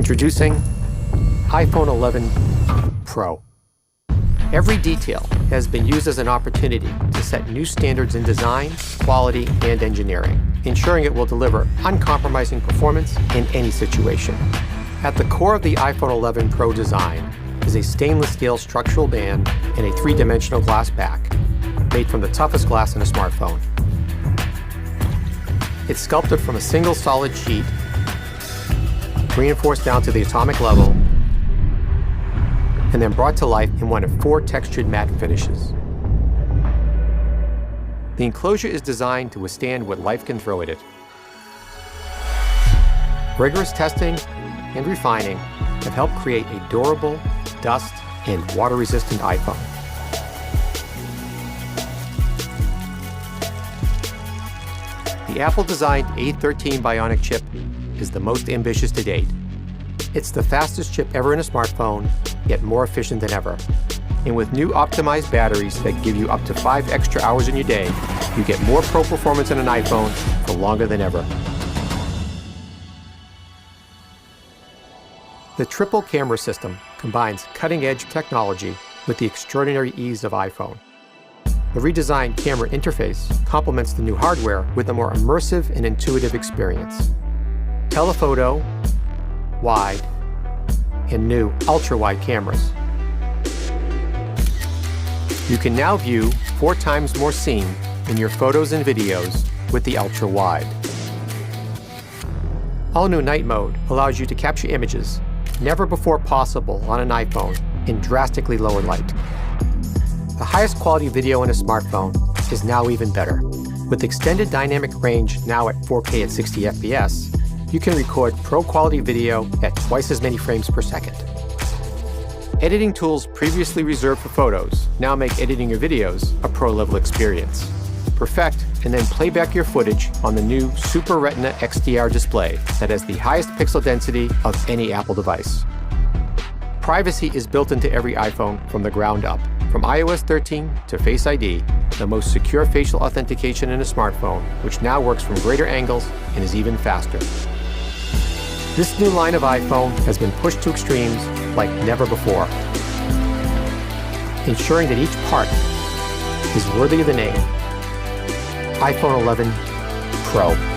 Introducing iPhone 11 Pro. Every detail has been used as an opportunity to set new standards in design, quality, and engineering, ensuring it will deliver uncompromising performance in any situation. At the core of the iPhone 11 Pro design is a stainless steel structural band and a three-dimensional glass back, made from the toughest glass in a smartphone. It's sculpted from a single solid sheet, reinforced down to the atomic level, and then brought to life in one of 4 textured matte finishes. The enclosure is designed to withstand what life can throw at it. Rigorous testing and refining have helped create a durable, dust, and water-resistant iPhone. The Apple-designed A13 Bionic chip is the most ambitious to date. It's the fastest chip ever in a smartphone, yet more efficient than ever. And with new optimized batteries that give you up to 5 extra hours in your day, you get more pro performance in an iPhone for longer than ever. The triple camera system combines cutting-edge technology with the extraordinary ease of iPhone. The redesigned camera interface complements the new hardware with a more immersive and intuitive experience. Telephoto, wide, and new ultra-wide cameras. You can now view 4 times more scene in your photos and videos with the ultra-wide. All-new night mode allows you to capture images never before possible on an iPhone in drastically lower light. The highest quality video in a smartphone is now even better. With extended dynamic range now at 4K at 60 FPS, you can record pro-quality video at twice as many frames per second. Editing tools previously reserved for photos now make editing your videos a pro-level experience. Perfect and then play back your footage on the new Super Retina XDR display that has the highest pixel density of any Apple device. Privacy is built into every iPhone from the ground up. From iOS 13 to Face ID, the most secure facial authentication in a smartphone, which now works from greater angles and is even faster. This new line of iPhone has been pushed to extremes like never before, ensuring that each part is worthy of the name iPhone 11 Pro.